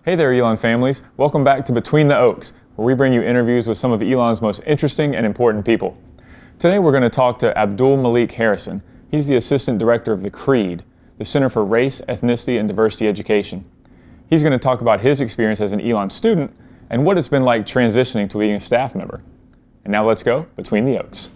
Hey there, Elon families. Welcome back to Between the Oaks, where we bring you interviews with some of Elon's most interesting and important people. Today we're going to talk to Abdul-Malik Harrison. He's the Assistant Director of the CREDE, the Center for Race, Ethnicity, and Diversity Education. He's going to talk about his experience as an Elon student and what it's been like transitioning to being a staff member. And now let's go Between the Oaks.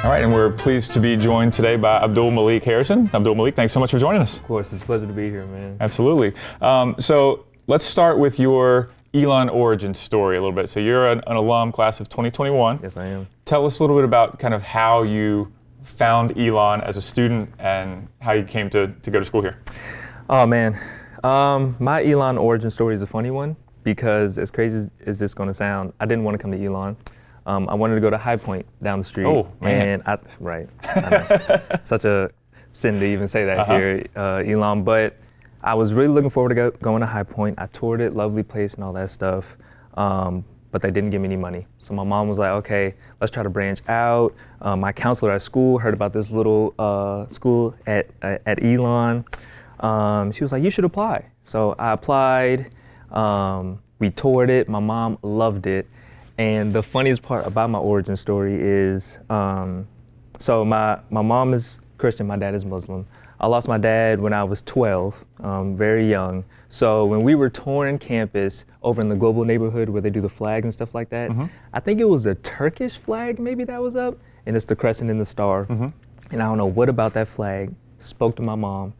All right, and we're pleased to be joined today by Abdul-Malik Harrison. Abdul-Malik, thanks so much for joining us. Of course, it's a pleasure to be here, man. Absolutely. So let's start with your Elon origin story a little bit. So you're an alum, class of 2021. Yes, I am. Tell us a little bit about kind of how you found Elon as a student and how you came to go to school here. Oh, man. My Elon origin story is a funny one because as crazy as this is going to sound, I didn't want to come to Elon. I wanted to go to High Point down the street. Oh, man. And I know. Such a sin to even say that here, Elon. But I was really looking forward to going to High Point. I toured it, lovely place and all that stuff. But they didn't give me any money. So my mom was like, okay, let's try to branch out. My counselor at school heard about this little school at Elon. She was like, you should apply. So I applied. We toured it. My mom loved it. And the funniest part about my origin story is, so my mom is Christian, my dad is Muslim. I lost my dad when I was 12, very young. So when we were touring campus over in the global neighborhood where they do the flags and stuff like that, I think it was a Turkish flag maybe that was up, and it's the crescent and the star. And I don't know what about that flag spoke to my mom.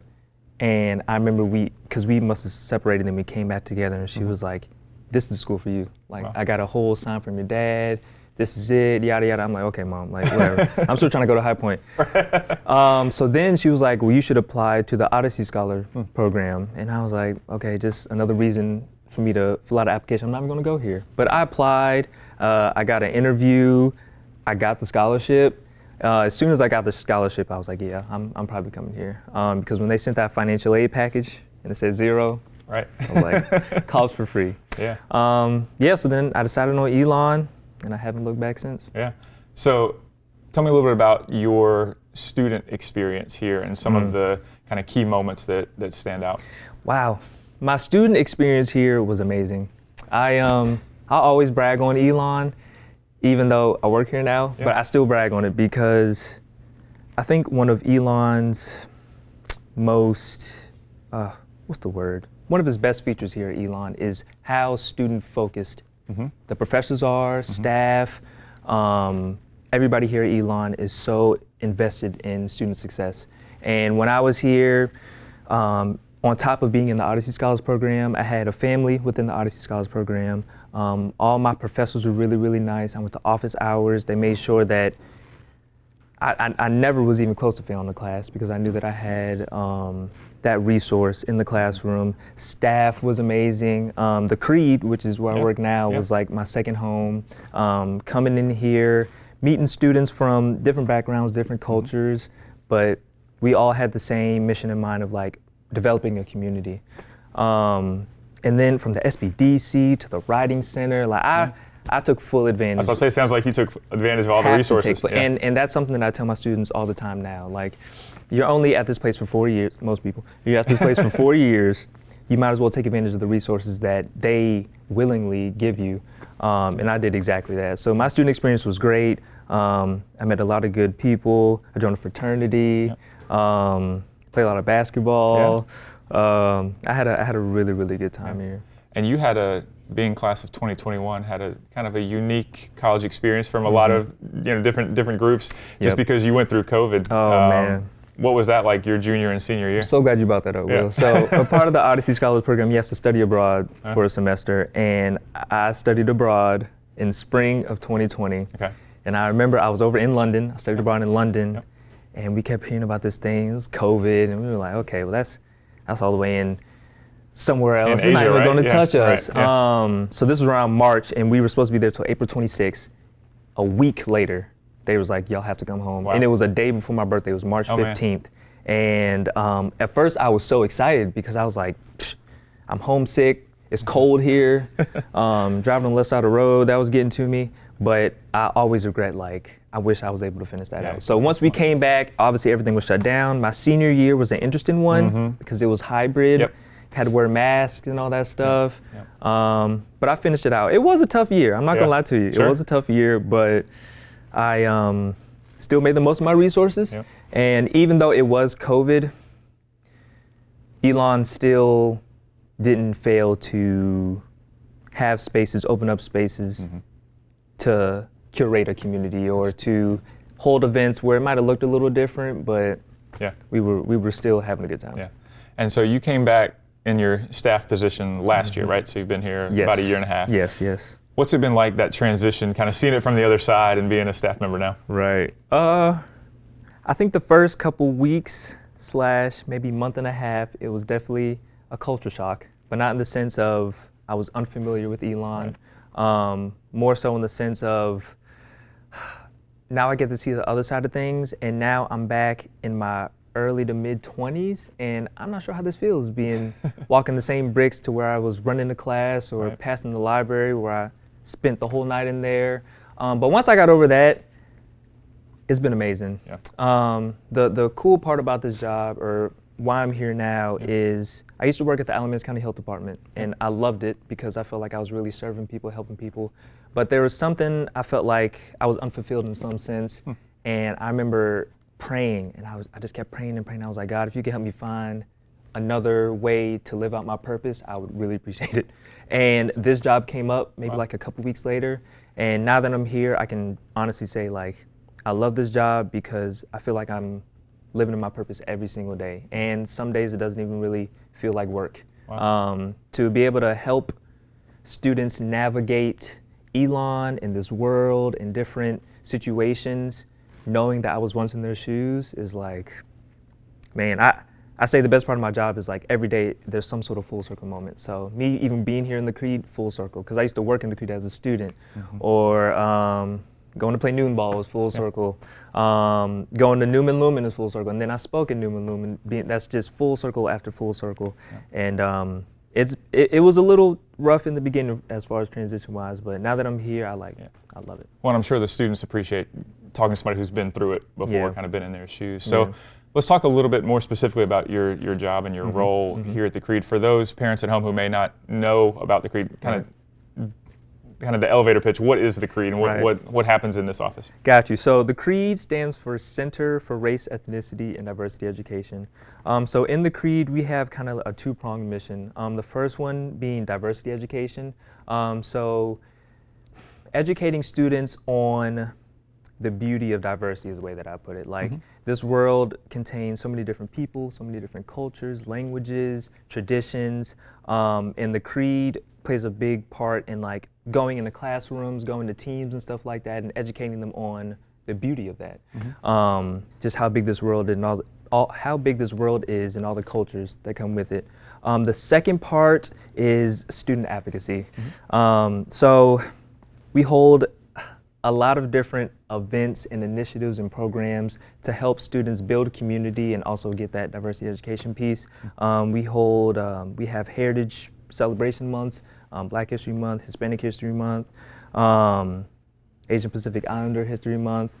And I remember because we must have separated and we came back together, and she was like, this is the school for you. Like, wow. I got a whole sign from your dad. This is it, yada, yada. I'm like, okay, mom, like, whatever. I'm still trying to go to High Point. So then she was like, well, you should apply to the Odyssey Scholar program. And I was like, okay, just another reason for me to fill out an application. I'm not even gonna go here. But I applied, I got an interview, I got the scholarship. As soon as I got the scholarship, I was like, yeah, I'm probably coming here. Because when they sent that financial aid package and it said 0, right. I was like, college for free. Yeah. So then I decided on Elon, and I haven't looked back since. Yeah. So tell me a little bit about your student experience here and some of the kind of key moments that stand out. Wow. My student experience here was amazing. I always brag on Elon, even though I work here now, but I still brag on it because I think one of Elon's most, what's the word? One of his best features here at Elon is how student-focused the professors are, staff, everybody here at Elon is so invested in student success. And when I was here, on top of being in the Odyssey Scholars Program, I had a family within the Odyssey Scholars Program. All my professors were really, really nice. I went to office hours. They made sure that I never was even close to failing the class because I knew that I had that resource in the classroom. Staff was amazing. The CREDE, which is where I work now, was like my second home. Coming in here, meeting students from different backgrounds, different cultures, but we all had the same mission in mind of like developing a community. And then from the SBDC to the Writing Center, like I took full advantage. I was about to say, it sounds like you took advantage of all the resources. And that's something that I tell my students all the time now. Like, you're only at this place for 4 years, most people. You're at this place for 4 years. You might as well take advantage of the resources that they willingly give you. And I did exactly that. So my student experience was great. I met a lot of good people. I joined a fraternity, played a lot of basketball. I had a really, really good time here. And you had being class of 2021, had a kind of a unique college experience from a lot of different groups, just because you went through COVID. Oh, man. What was that like your junior and senior year? I'm so glad you brought that up, Will. So a part of the Odyssey Scholars Program, you have to study abroad for a semester, and I studied abroad in spring of 2020. Okay. And I remember I was over in London. I studied abroad in London, and we kept hearing about this thing. It was COVID, and we were like, okay, well that's all the way in somewhere else. It's not even going to touch us. So this was around March, and we were supposed to be there till April 26th. A week later, they was like, y'all have to come home. Wow. And it was a day before my birthday. It was March 15th. And at first, I was so excited because I was like, I'm homesick. It's cold here. Driving on the left side of the road, that was getting to me. But I always regret like I wish I was able to finish that Yeah, out. So once we came back, obviously everything was shut down. My senior year was an interesting one because it was hybrid. Yep. Had to wear masks and all that stuff. Yep. But I finished it out. It was a tough year. I'm not gonna lie to you. Sure. It was a tough year, but I still made the most of my resources. Yep. And even though it was COVID, Elon still didn't fail to have spaces, open up spaces to curate a community or to hold events where it might have looked a little different, but we were still having a good time. Yeah. And so you came back in your staff position last year, right? So you've been here about a year and a half. Yes, yes. What's it been like, that transition, kind of seeing it from the other side and being a staff member now? Right. I think the first couple weeks / maybe month and a half, it was definitely a culture shock, but not in the sense of I was unfamiliar with Elon. Right. More so in the sense of now I get to see the other side of things, and now I'm back in my early to mid 20s, and I'm not sure how this feels being walking the same bricks to where I was running the class or passing the library where I spent the whole night in there. But once I got over that, it's been amazing. Yeah. The cool part about this job, or why I'm here now, is I used to work at the Alamance County Health Department, and I loved it because I felt like I was really serving people, helping people. But there was something I felt like I was unfulfilled in some sense, and I remember praying, and I just kept praying and praying. I was like, God, if you could help me find another way to live out my purpose, I would really appreciate it. And this job came up maybe like a couple weeks later, and now that I'm here, I can honestly say, like, I love this job because I feel like I'm living in my purpose every single day. And some days it doesn't even really feel like work. Wow. To be able to help students navigate Elon in this world, in different situations, knowing that I was once in their shoes is like, man, I say the best part of my job is like every day there's some sort of full circle moment. So me even being here in the CREDE, full circle, because I used to work in the CREDE as a student, or going to play noon ball was full circle, going to Newman Lumen is full circle, and then I spoke in Newman Lumen. That's just full circle after full circle, and it was a little rough in the beginning as far as transition wise, but now that I'm here, I love it. Well, I'm sure the students appreciate talking to somebody who's been through it before, kind of been in their shoes. So let's talk a little bit more specifically about your job and your role here at the CREDE. For those parents at home who may not know about the CREDE, kind of the elevator pitch, what is the CREDE and what happens in this office? Got you. So the CREDE stands for Center for Race, Ethnicity, and Diversity Education. So in the CREDE, we have kind of a two-pronged mission. The first one being diversity education. So educating students on the beauty of diversity is the way that I put it. Like, this world contains so many different people, so many different cultures, languages, traditions, and the CREDE plays a big part in like going into classrooms, going to teams and stuff like that, and educating them on the beauty of that. Just how big this world is and how big this world is and all the cultures that come with it. The second part is student advocacy. So we hold a lot of different events and initiatives and programs to help students build community and also get that diversity education piece. We have Heritage Celebration Months, Black History Month, Hispanic History Month, Asian Pacific Islander History Month.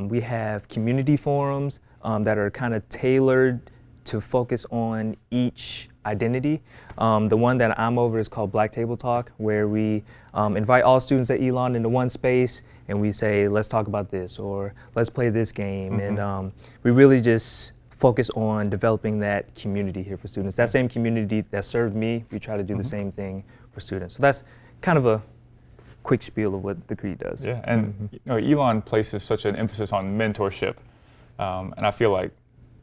We have community forums that are kind of tailored to focus on each identity. The one that I'm over is called Black Table Talk, where we invite all students at Elon into one space and we say, let's talk about this, or let's play this game. And we really just focus on developing that community here for students. That same community that served me, we try to do the same thing for students. So that's kind of a quick spiel of what the CREDE does. Yeah, and you know, Elon places such an emphasis on mentorship, and I feel like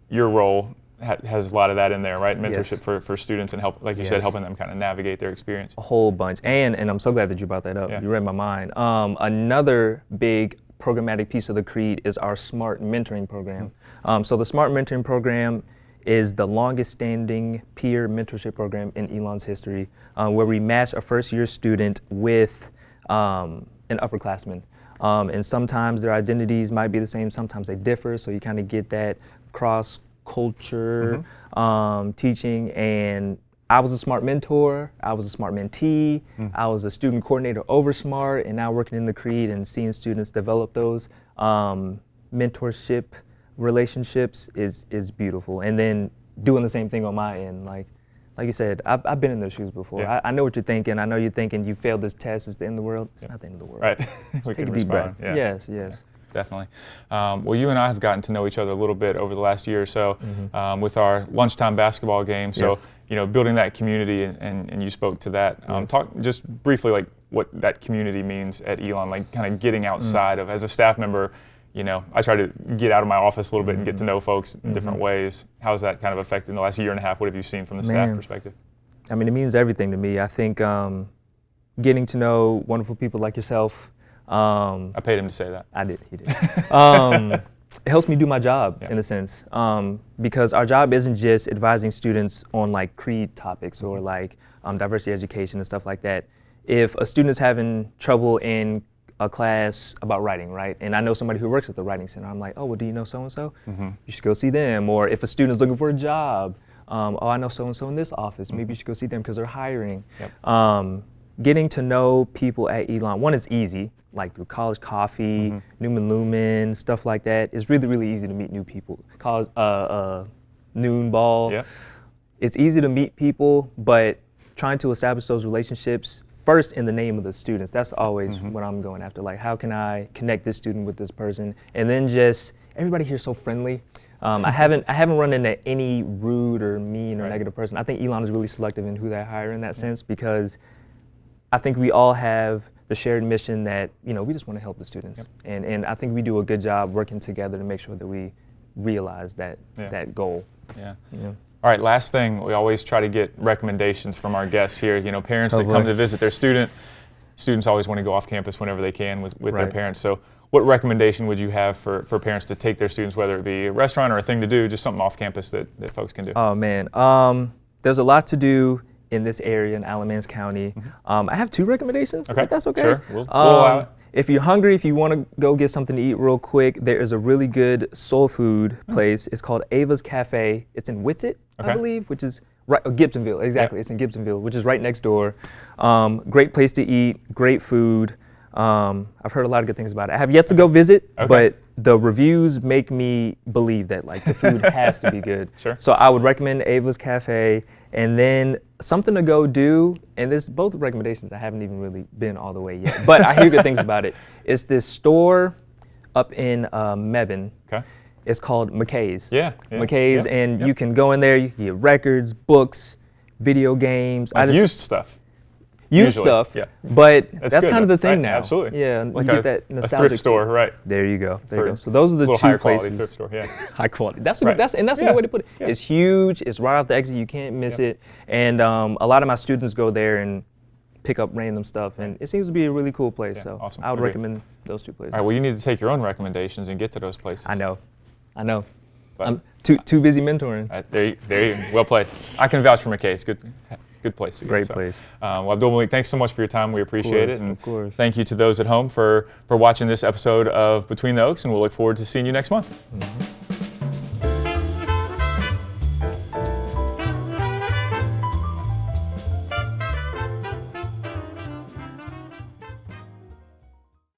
your role has a lot of that in there, right? Mentorship for students and help, like you said, helping them kind of navigate their experience. A whole bunch, and I'm so glad that you brought that up. You read my mind. Another big programmatic piece of the CREDE is our SMART mentoring program. So the SMART mentoring program is the longest standing peer mentorship program in Elon's history, where we match a first-year student with an upperclassman. And sometimes their identities might be the same, sometimes they differ, so you kind of get that cross-culture teaching. And I was a smart mentor, I was a smart mentee, I was a student coordinator over smart, and now working in the CREDE and seeing students develop those mentorship relationships is beautiful. And then doing the same thing on my end, like you said, I've been in those shoes before. Yeah. I know what you're thinking. I know you're thinking you failed this test, it's the end of the world. It's not the end of the world. Right. Take a deep breath. Yeah. Yes. Definitely. Well, you and I have gotten to know each other a little bit over the last year or so with our lunchtime basketball game. So, building that community, and you spoke to that. Talk just briefly, like what that community means at Elon, like kind of getting outside of, as a staff member, I try to get out of my office a little bit and get to know folks in different ways. How's that kind of affected in the last year and a half? What have you seen from the staff perspective? I mean, it means everything to me. I think getting to know wonderful people like yourself. I paid him to say that. I did, he did. It helps me do my job in a sense, because our job isn't just advising students on like CREDE topics or like diversity education and stuff like that. If a student is having trouble in a class about writing, right? And I know somebody who works at the writing center, I'm like, oh, well, do you know so-and-so? You should go see them. Or if a student is looking for a job, oh, I know so-and-so in this office, maybe you should go see them because they're hiring. Getting to know people at Elon, one, is easy, like through college coffee, Newman Lumen, stuff like that. It's really, really easy to meet new people. College, noon ball. It's easy to meet people, but trying to establish those relationships first in the name of the students. That's always what I'm going after. Like, how can I connect this student with this person? And then just, everybody here is so friendly. I haven't run into any rude or mean or negative person. I think Elon is really selective in who they hire in that sense, because I think we all have the shared mission that, we just want to help the students. And I think we do a good job working together to make sure that we realize that goal. All right, last thing, we always try to get recommendations from our guests here. Parents that come to visit their students always want to go off campus whenever they can with their parents. So what recommendation would you have for parents to take their students, whether it be a restaurant or a thing to do, just something off campus that folks can do? Oh man, there's a lot to do in this area in Alamance County. I have 2 recommendations, if that's okay. Sure, we'll allow it. If you're hungry, if you want to go get something to eat real quick, there is a really good soul food place. It's called Ava's Cafe. It's in Whitsett, I believe, which is right, Gibsonville, exactly. It's in Gibsonville, which is right next door. Great place to eat, great food. I've heard a lot of good things about it. I have yet to go visit, but the reviews make me believe that like the food has to be good. So I would recommend Ava's Cafe. And then something to go do, and this both recommendations I haven't even really been all the way yet, but I hear good things about it. It's this store up in Mebane. It's called McKay's. McKay's, and you can go in there, you can get records, books, video games. Like used stuff. Used stuff, but that's kind of the thing now. Absolutely. Yeah, like you get that nostalgic. A thrift store, right. There you go. There you go. So those are the 2 higher places. Quality thrift store, High quality. That's a good way to put it. It's huge. It's right off the exit. You can't miss it. And a lot of my students go there and pick up random stuff, and it seems to be a really cool place. So I would recommend those 2 places. All right. Well, you need to take your own recommendations and get to those places. I know. But I'm too busy mentoring. There you well played. I can vouch for McKay's. Good place to go. Great place. Well, Abdul-Malik, thanks so much for your time. We appreciate it. And thank you to those at home for watching this episode of Between the Oaks, and we'll look forward to seeing you next month.